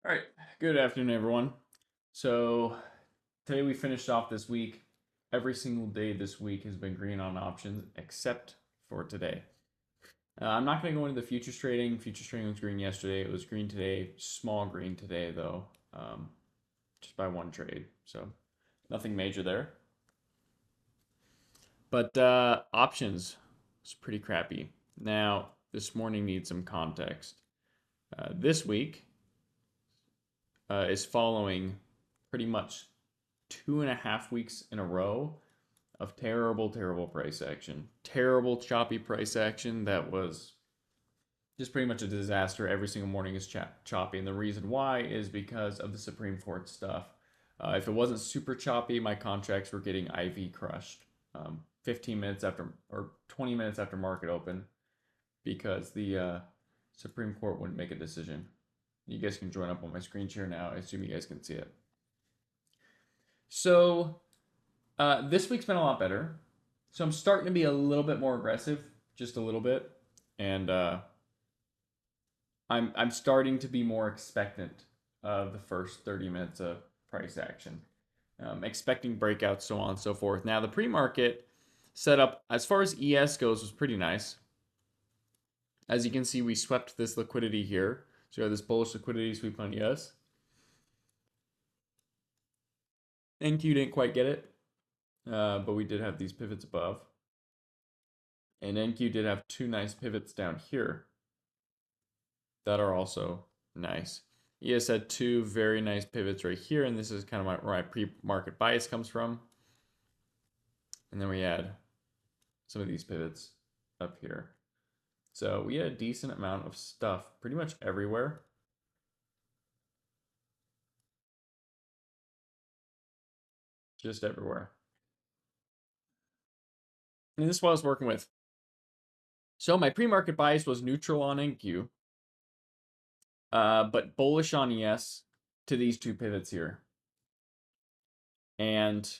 All right, good afternoon, everyone. So today we finished off this week. Every single day this week has been green on options except for today. I'm not going to go into the futures trading. Futures trading was green yesterday. It was green today. Small green today, though, just by one trade. So nothing major there. But options was pretty crappy. Now, this morning needs some context. This week is following pretty much 2.5 weeks in a row of terrible, terrible price action. Terrible, choppy price action that was just pretty much a disaster. Every single morning is choppy. And the reason why is because of the Supreme Court stuff. If it wasn't super choppy, my contracts were getting IV crushed 15 minutes after or 20 minutes after market open because the Supreme Court wouldn't make a decision. You guys can join up on my screen share now. I assume you guys can see it. So this week's been a lot better. So I'm starting to be a little bit more aggressive, just a little bit, and I'm starting to be more expectant of the first 30 minutes of price action, expecting breakouts, so on and so forth. Now the pre-market setup, as far as ES goes, was pretty nice. As you can see, we swept this liquidity here. So we have this bullish liquidity sweep on ES. NQ didn't quite get it, but we did have these pivots above. And NQ did have two nice pivots down here that are also nice. ES had two very nice pivots right here, and this is kind of where my pre-market bias comes from. And then we had some of these pivots up here. So we had a decent amount of stuff pretty much everywhere. Just everywhere. And this is what I was working with. So my pre-market bias was neutral on NQ, but bullish on ES to these two pivots here. And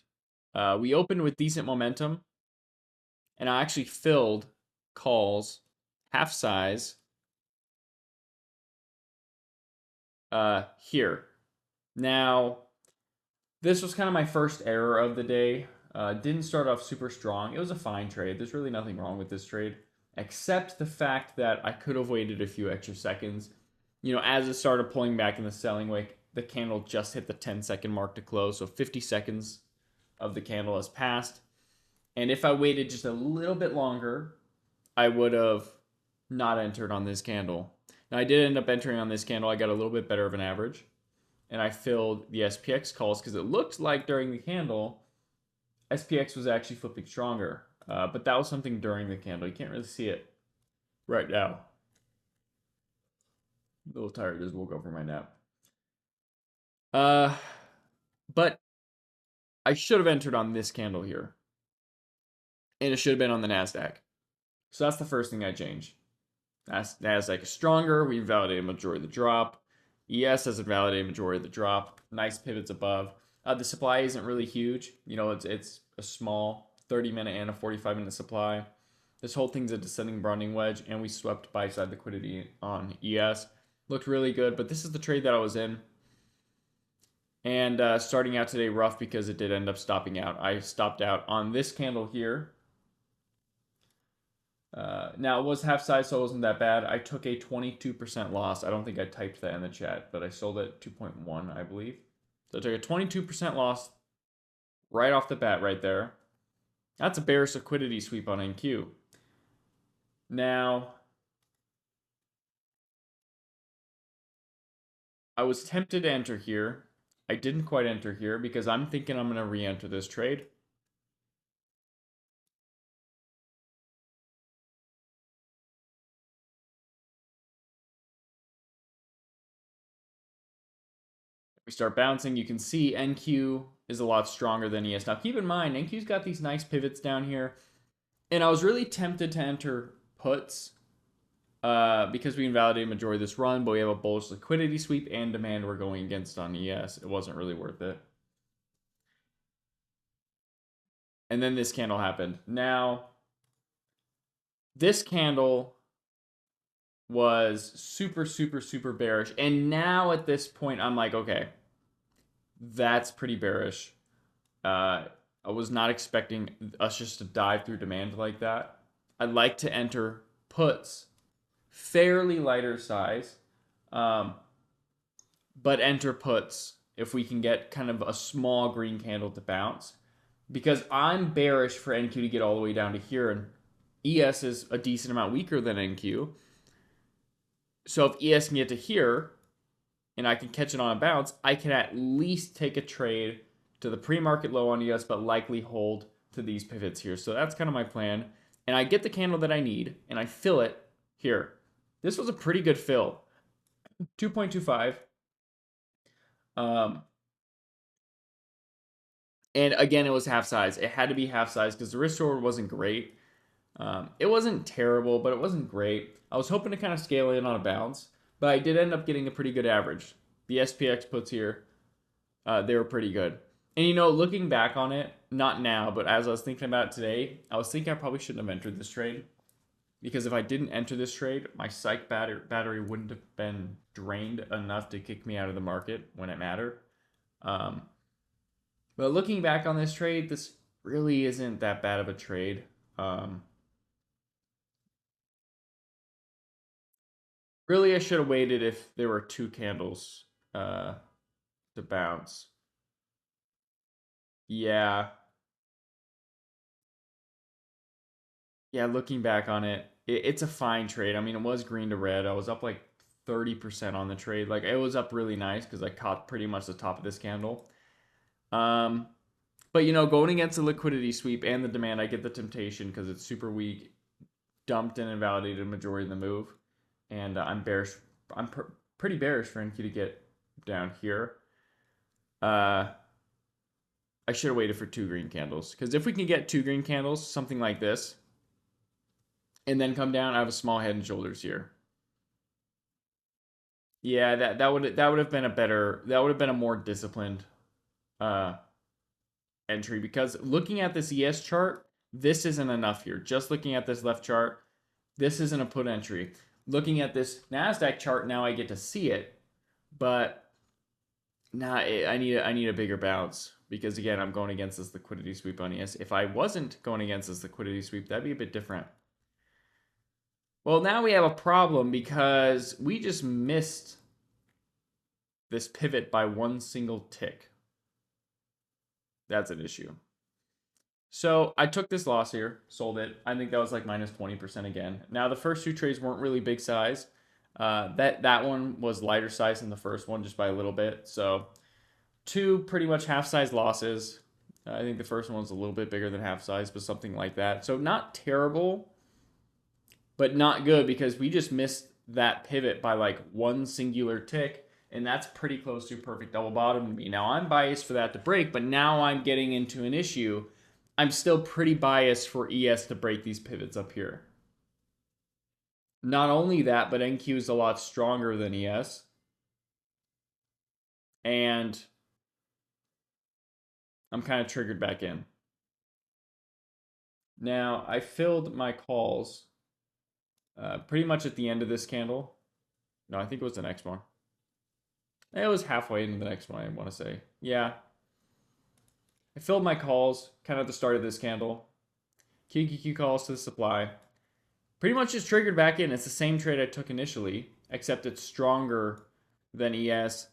we opened with decent momentum, and I actually filled calls half size here. Now, this was kind of my first error of the day. Didn't start off super strong. It was a fine trade. There's really nothing wrong with this trade, except the fact that I could have waited a few extra seconds. As it started pulling back in the selling wake, the candle just hit the 10-second mark to close. So 50 seconds of the candle has passed. And if I waited just a little bit longer, I would have not entered on this candle. Now, I did end up entering on this candle. I got a little bit better of an average. And I filled the SPX calls because it looked like during the candle, SPX was actually flipping stronger. But that was something during the candle. You can't really see it right now. A little tired as we'll go for my nap. But I should have entered on this candle here. And it should have been on the NASDAQ. So that's the first thing I changed. NASDAQ is stronger. We validated majority of the drop. ES has a validated majority of the drop. Nice pivots above. The supply isn't really huge. It's a small 30-minute and a 45-minute supply. This whole thing's a descending Browning wedge, and we swept buy-side liquidity on ES. Looked really good, but this is the trade that I was in. And starting out today rough because it did end up stopping out. I stopped out on this candle here. Now it was half size, so it wasn't that bad. I took a 22% loss. I don't think I typed that in the chat, but I sold it 2.1, I believe. So I took a 22% loss right off the bat right there. That's a bearish liquidity sweep on NQ. Now, I was tempted to enter here. I didn't quite enter here because I'm thinking I'm going to re-enter this trade. We start bouncing. You can see NQ is a lot stronger than ES. Now, keep in mind, NQ's got these nice pivots down here. And I was really tempted to enter puts because we invalidated majority of this run, but we have a bullish liquidity sweep and demand we're going against on ES. It wasn't really worth it. And then this candle happened. Now, this candle was super, super, super bearish. And now at this point, I'm like, okay, that's pretty bearish. I was not expecting us just to dive through demand like that. I'd like to enter puts fairly lighter size, um, but enter puts if we can get kind of a small green candle to bounce. Because I'm bearish for NQ to get all the way down to here, and ES is a decent amount weaker than NQ. So if ES can get to here, and I can catch it on a bounce, I can at least take a trade to the pre-market low on ES, but likely hold to these pivots here. So that's kind of my plan. And I get the candle that I need, and I fill it here. This was a pretty good fill. 2.25. Um, and again, it was half size. It had to be half size because the risk reward wasn't great. It wasn't terrible, but it wasn't great. I was hoping to kind of scale in on a bounce, but I did end up getting a pretty good average. The SPX puts here, they were pretty good. And looking back on it, not now, but as I was thinking about it today, I was thinking I probably shouldn't have entered this trade. Because if I didn't enter this trade, my psych battery wouldn't have been drained enough to kick me out of the market when it mattered. Um, but looking back on this trade, this really isn't that bad of a trade. Really, I should have waited if there were two candles to bounce. Yeah. Yeah, looking back on it, it's a fine trade. I mean, it was green to red. I was up like 30% on the trade. Like, it was up really nice because I caught pretty much the top of this candle. Um, but, going against the liquidity sweep and the demand, I get the temptation because it's super weak, dumped and invalidated a majority of the move. And I'm bearish. I'm pretty bearish for NQ to get down here. I should have waited for two green candles because if we can get two green candles, something like this, and then come down, I have a small head and shoulders here. Yeah, that would have been a more disciplined uh entry because looking at this ES chart, this isn't enough here. Just looking at this left chart, this isn't a put entry. Looking at this NASDAQ chart, now I get to see it, but I need a bigger bounce because again, I'm going against this liquidity sweep on ES. If I wasn't going against this liquidity sweep, that'd be a bit different. Well, now we have a problem because we just missed this pivot by one single tick. That's an issue. So I took this loss here, sold it. I think that was like minus 20% again. Now the first two trades weren't really big size. That one was lighter size than the first one just by a little bit. So two pretty much half size losses. I think the first one was a little bit bigger than half size, but something like that. So not terrible, but not good because we just missed that pivot by like one singular tick, and that's pretty close to perfect double bottom to me. Now I'm biased for that to break, but now I'm getting into an issue. I'm still pretty biased for ES to break these pivots up here. Not only that, but NQ is a lot stronger than ES. And I'm kind of triggered back in. Now, I filled my calls pretty much at the end of this candle. No, I think it was the next one. It was halfway into the next one, I want to say. Yeah. I filled my calls kind of at the start of this candle. QQQ calls to the supply. Pretty much just triggered back in. It's the same trade I took initially, except it's stronger than ES.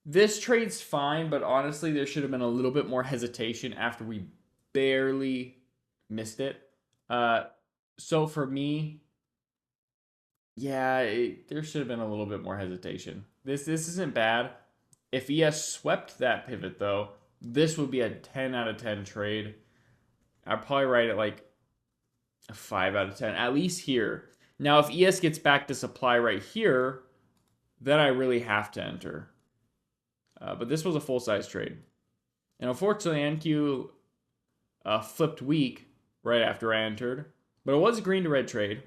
This trade's fine, but honestly, there should have been a little bit more hesitation after we barely missed it. So for me, yeah, there should have been a little bit more hesitation. This isn't bad. If ES swept that pivot, though, this would be a 10 out of 10 trade. I'd probably write it like a 5 out of 10, at least here. Now, if ES gets back to supply right here, then I really have to enter. But this was a full-size trade. And unfortunately, NQ flipped weak right after I entered. But it was a green to red trade.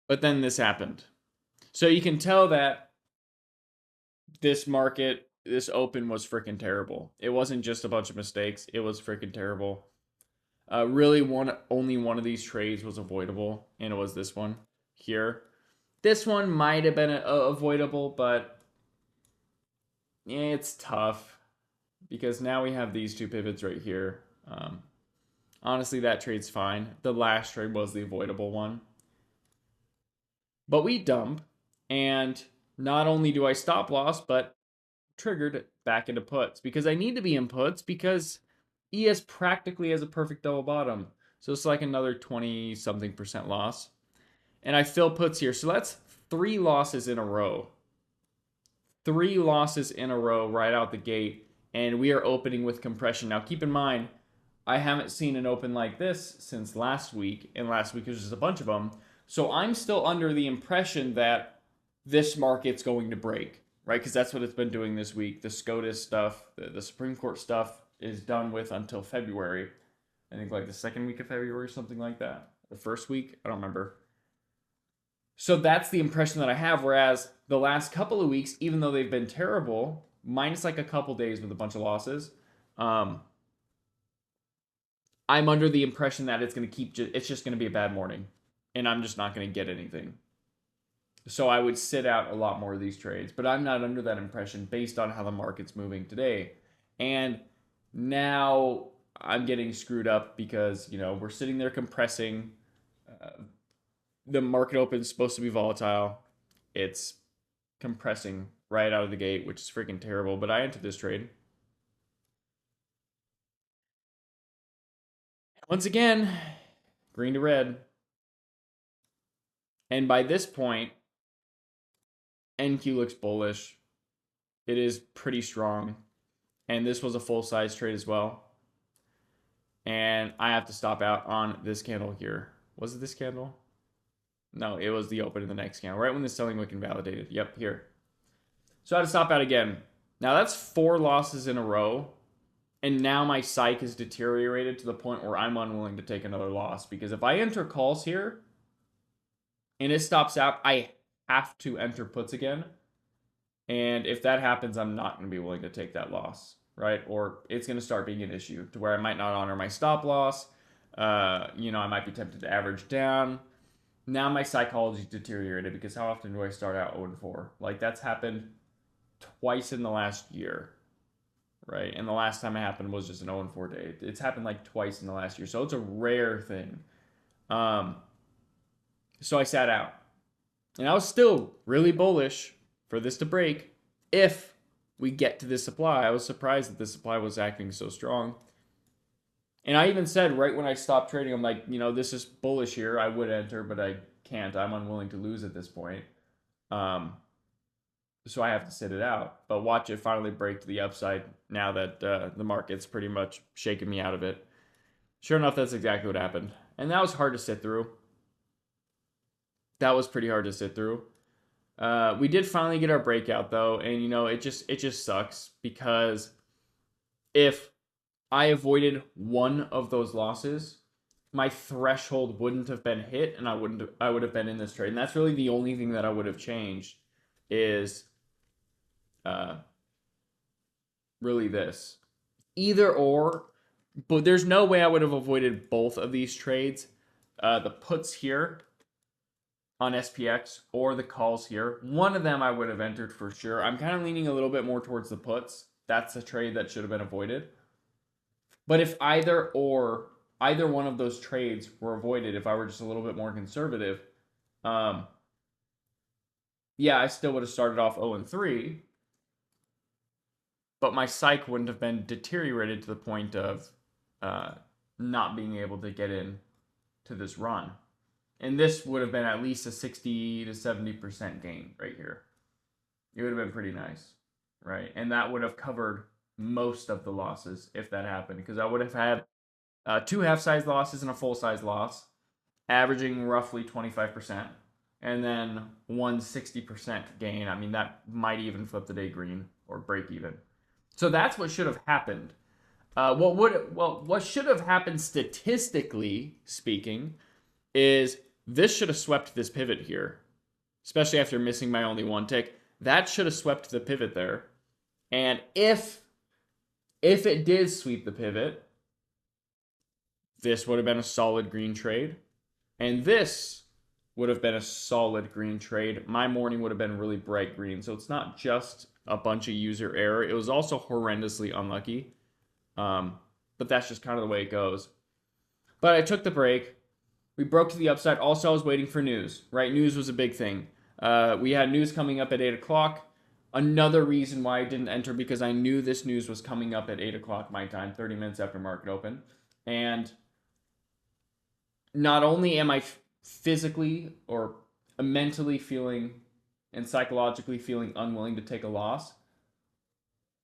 But then this happened. So you can tell that this market, this open was freaking terrible. It wasn't just a bunch of mistakes. It was freaking terrible. Really, only one of these trades was avoidable, and it was this one here. This one might have been avoidable, but it's tough because now we have these two pivots right here. Honestly, that trade's fine. The last trade was the avoidable one. But we dump, and not only do I stop loss, but triggered back into puts because I need to be in puts because ES practically has a perfect double bottom. So it's like another 20 something percent loss. And I fill puts here. So that's 3 losses in a row. 3 losses in a row right out the gate. And we are opening with compression. Now keep in mind, I haven't seen an open like this since last week. And last week was just a bunch of them. So I'm still under the impression that this market's going to break, right? Because that's what it's been doing this week. The SCOTUS stuff, the Supreme Court stuff is done with until February. I think like the second week of February, something like that. The first week, I don't remember. So that's the impression that I have. Whereas the last couple of weeks, even though they've been terrible, minus like a couple days with a bunch of losses, I'm under the impression that it's going to keep, it's just going to be a bad morning. And I'm just not going to get anything. So I would sit out a lot more of these trades, but I'm not under that impression based on how the market's moving today. And now I'm getting screwed up because, we're sitting there compressing. The market open is supposed to be volatile. It's compressing right out of the gate, which is freaking terrible. But I entered this trade. Once again, green to red. And by this point, NQ looks bullish. It is pretty strong. And this was a full-size trade as well. And I have to stop out on this candle here. Was it this candle? No, it was the open in the next candle. Right when the selling wick invalidated. Yep, here. So I had to stop out again. Now that's 4 losses in a row. And now my psych is deteriorated to the point where I'm unwilling to take another loss. Because if I enter calls here and it stops out, I have to enter puts again. And if that happens, I'm not going to be willing to take that loss, right? Or it's going to start being an issue to where I might not honor my stop loss. I might be tempted to average down. Now my psychology deteriorated because how often do I start out 0-4? Like that's happened twice in the last year, right? And the last time it happened was just an 0-4 day. It's happened like twice in the last year, so it's a rare thing. So I sat out, and I was still really bullish for this to break if we get to this supply. I was surprised that the supply was acting so strong. And I even said right when I stopped trading, I'm like, this is bullish here. I would enter, but I can't. I'm unwilling to lose at this point. So I have to sit it out. But watch it finally break to the upside now that the market's pretty much shaking me out of it. Sure enough, that's exactly what happened. And that was hard to sit through. That was pretty hard to sit through. We did finally get our breakout though, and it just sucks because if I avoided one of those losses, my threshold wouldn't have been hit, and I would have been in this trade. And that's really the only thing that I would have changed is really this. Either or, but there's no way I would have avoided both of these trades. The puts here on SPX or the calls here. One of them I would have entered for sure. I'm kind of leaning a little bit more towards the puts. That's a trade that should have been avoided. But if either one of those trades were avoided, if I were just a little bit more conservative, I still would have started off 0-3, but my psych wouldn't have been deteriorated to the point of not being able to get in to this run. And this would have been at least a 60 to 70% gain right here. It would have been pretty nice, right? And that would have covered most of the losses if that happened, because I would have had 2 half-size losses and a full-size loss, averaging roughly 25%, and then 160% gain. I mean, that might even flip the day green or break even. So that's what should have happened. What should have happened statistically speaking is this should have swept this pivot here, especially after missing my only one tick. That should have swept the pivot there. And if it did sweep the pivot, this would have been a solid green trade. And this would have been a solid green trade. My morning would have been really bright green. So it's not just a bunch of user error. It was also horrendously unlucky. But that's just kind of the way it goes. But I took the break. We broke to the upside. Also, I was waiting for news, right? News was a big thing. We had news coming up at 8 o'clock. Another reason why I didn't enter, because I knew this news was coming up at 8 o'clock my time, 30 minutes after market open. And not only am I physically or mentally feeling and psychologically feeling unwilling to take a loss,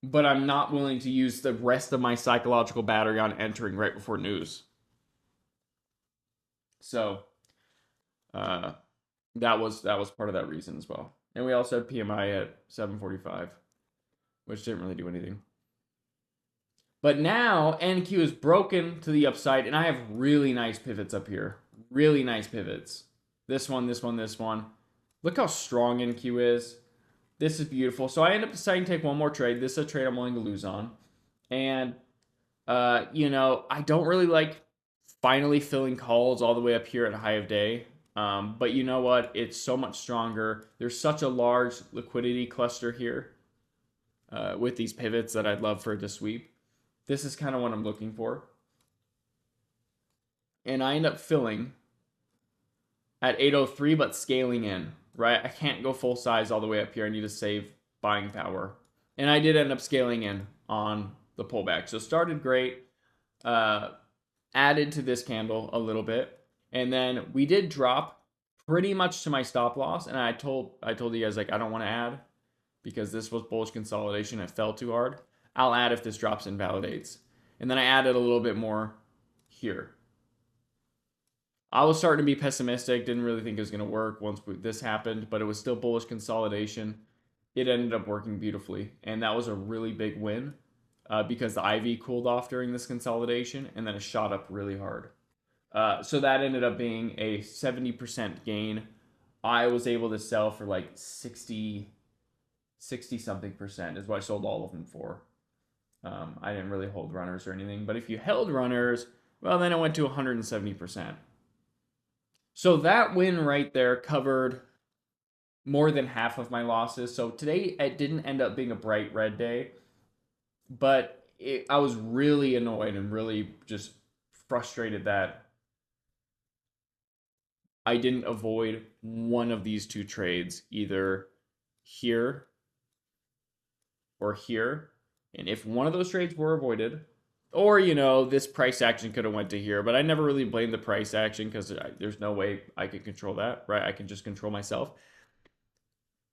but I'm not willing to use the rest of my psychological battery on entering right before news. So that was part of that reason as well. And we also had PMI at 745, which didn't really do anything. But now NQ is broken to the upside, and I have really nice pivots up here. Really nice pivots. This one, this one, this one. Look how strong NQ is. This is beautiful. So I end up deciding to take one more trade. This is a trade I'm willing to lose on. And, I don't really like finally filling calls all the way up here at high of day. But you know what? It's so much stronger. There's such a large liquidity cluster here with these pivots that I'd love for it to sweep. This is kind of what I'm looking for. And I end up filling at 803, but scaling in, right? I can't go full size all the way up here. I need to save buying power. And I did end up scaling in on the pullback. So started great, added to this candle a little bit. And then we did drop pretty much to my stop loss. And I told you guys, like, I don't want to add because this was bullish consolidation. It fell too hard. I'll add if this drops and validates. And then I added a little bit more here. I was starting to be pessimistic. Didn't really think it was going to work once this happened, but it was still bullish consolidation. It ended up working beautifully. And that was a really big win because the IV cooled off during this consolidation and then it shot up really hard. So that ended up being a 70% gain. I was able to sell for like 60 something percent is what I sold all of them for. I didn't really hold runners or anything, but if you held runners, well, then it went to 170%. So that win right there covered more than half of my losses. So today it didn't end up being a bright red day, but I was really annoyed and really just frustrated that I didn't avoid one of these two trades, either here or here. And if one of those trades were avoided, or, this price action could have went to here, but I never really blamed the price action because there's no way I could control that, right? I can just control myself.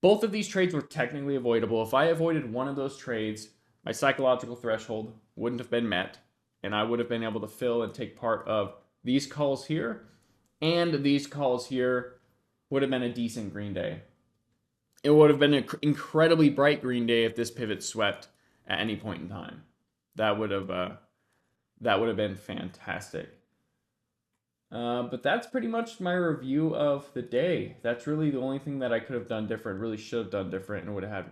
Both of these trades were technically avoidable. If I avoided one of those trades, my psychological threshold wouldn't have been met, and I would have been able to fill and take part of these calls here, and these calls here would have been a decent green day. It would have been an incredibly bright green day if this pivot swept at any point in time. That would have been fantastic. But that's pretty much my review of the day. That's really the only thing that I could have done different, really should have done different, and would have had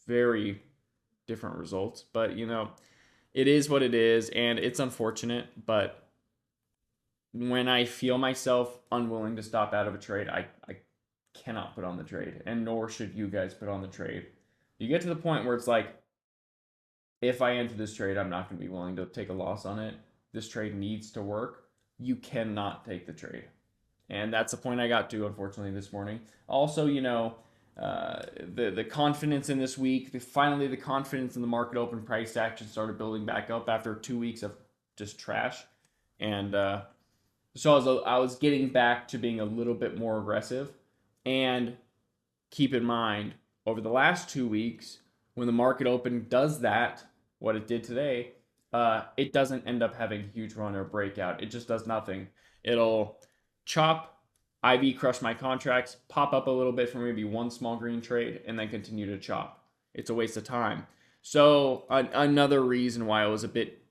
very different results. But, it is what it is, and it's unfortunate. But when I feel myself unwilling to stop out of a trade, I cannot put on the trade, and nor should you guys put on the trade. You get to the point where it's like, if I enter this trade, I'm not going to be willing to take a loss on it. This trade needs to work. You cannot take the trade. And that's the point I got to, unfortunately, this morning. Also, the confidence in this week, finally the confidence in the market open price action started building back up after 2 weeks of just trash. And so I was getting back to being a little bit more aggressive. And keep in mind, over the last 2 weeks, when the market open does that, what it did today, it doesn't end up having a huge run or breakout. It just does nothing. It'll chop, IV crush my contracts, pop up a little bit for maybe one small green trade, and then continue to chop. It's a waste of time. So another reason why it was a bit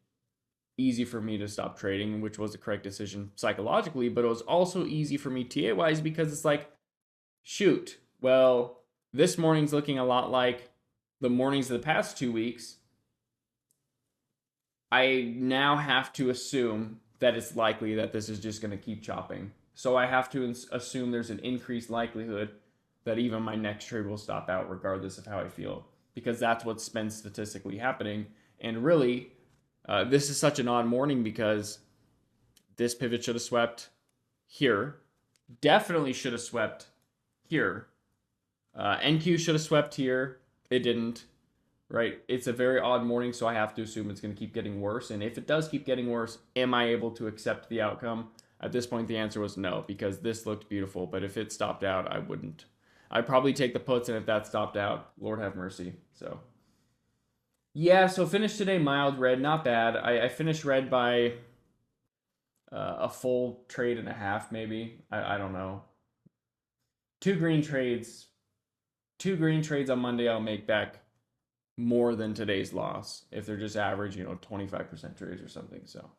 easy for me to stop trading, which was the correct decision psychologically, but it was also easy for me TA-wise because it's like, shoot, well, this morning's looking a lot like the mornings of the past 2 weeks. I now have to assume that it's likely that this is just going to keep chopping. So I have to assume there's an increased likelihood that even my next trade will stop out regardless of how I feel, because that's what's been statistically happening. And really, this is such an odd morning because this pivot should have swept here, definitely should have swept here. NQ should have swept here. It didn't, right? It's a very odd morning, so I have to assume it's going to keep getting worse. And if it does keep getting worse, am I able to accept the outcome? At this point, the answer was no, because this looked beautiful. But if it stopped out, I wouldn't. I'd probably take the puts, and if that stopped out, Lord have mercy. So, yeah, so finished today mild red, not bad. I finished red by a full trade and a half, maybe. I don't know. Two green trades. Two green trades on Monday, I'll make back more than today's loss if they're just average, 25% trades or something. So,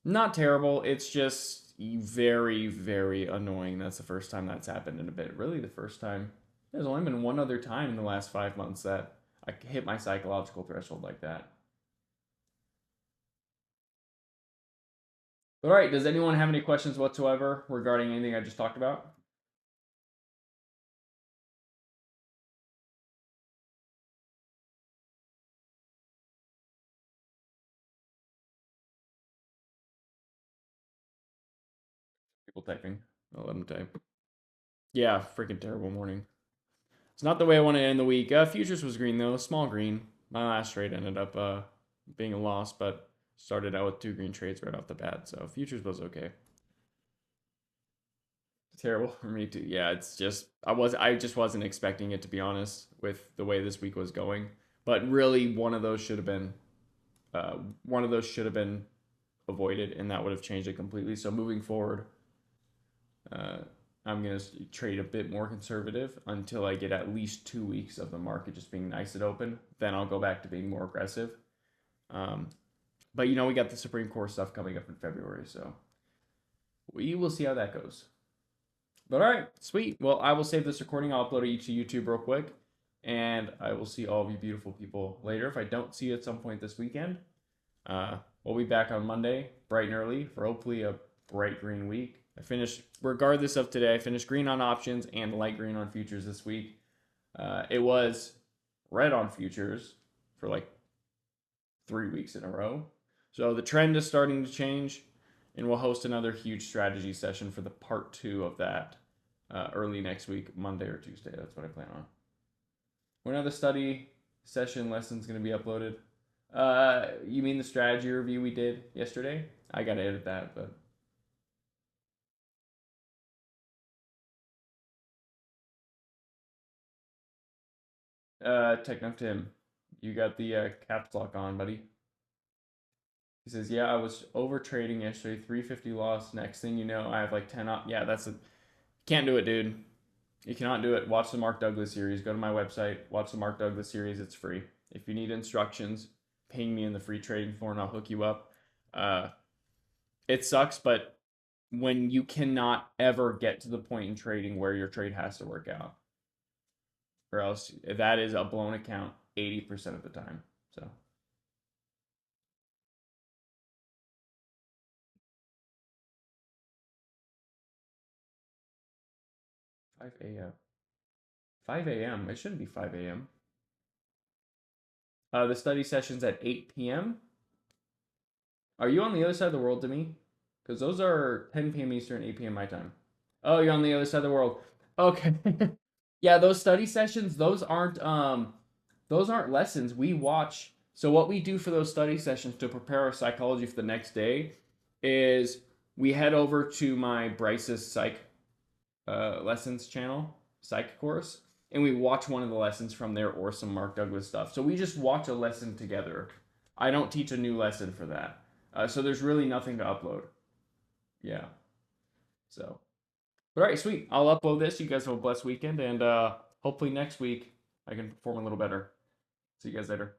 not terrible. It's just very, very annoying. That's the first time that's happened in a bit. Really, the first time. There's only been one other time in the last 5 months that I hit my psychological threshold like that. All right. Does anyone have any questions whatsoever regarding anything I just talked about? People typing. I'll let them type. Yeah, freaking terrible morning. It's not the way I want to end the week. Futures was green though, small green. My last trade ended up being a loss, but started out with two green trades right off the bat. So futures was okay. Terrible for me too. Yeah, it's just I just wasn't expecting it, to be honest, with the way this week was going. But really, one of those should have been avoided, and that would have changed it completely. So moving forward, uh, I'm gonna trade a bit more conservative until I get at least 2 weeks of the market just being nice at open. Then I'll go back to being more aggressive. Um, but we got the Supreme Court stuff coming up in February, so we will see how that goes. But all right, sweet. Well, I will save this recording. I'll upload it to YouTube real quick, and I will see all of you beautiful people later. If I don't see you at some point this weekend, we'll be back on Monday, bright and early, for hopefully a bright green week. I finished, regardless of today, I finished green on options and light green on futures this week. It was red on futures for like 3 weeks in a row. So the trend is starting to change, and we'll host another huge strategy session for the part 2 of that early next week, Monday or Tuesday. That's what I plan on. When are the study session lessons going to be uploaded? You mean the strategy review we did yesterday? I got to edit that, but Techno Tim, you got the caps lock on, buddy. He says, "Yeah, I was over trading yesterday, 350 loss. Next thing you know, I have like 10 up. Yeah, can't do it, dude. You cannot do it. Watch the Mark Douglas series. Go to my website. Watch the Mark Douglas series. It's free. If you need instructions, ping me in the free trading floor and I'll hook you up. Uh, it sucks, but when you cannot ever get to the point in trading where your trade has to work out, or else that is a blown account 80% of the time. So 5 a.m. 5 a.m. It shouldn't be 5 a.m. The study session's at 8 p.m. Are you on the other side of the world to me? Because those are 10 p.m. Eastern, 8 p.m. my time. Oh, you're on the other side of the world. Okay. Yeah, those study sessions, those aren't lessons. We watch. So what we do for those study sessions to prepare our psychology for the next day is we head over to my Bryce's psych lessons channel, psych course, and we watch one of the lessons from there or some Mark Douglas stuff. So we just watch a lesson together. I don't teach a new lesson for that. So there's really nothing to upload. Yeah. So, all right, sweet. I'll upload this. You guys have a blessed weekend, and hopefully next week I can perform a little better. See you guys later.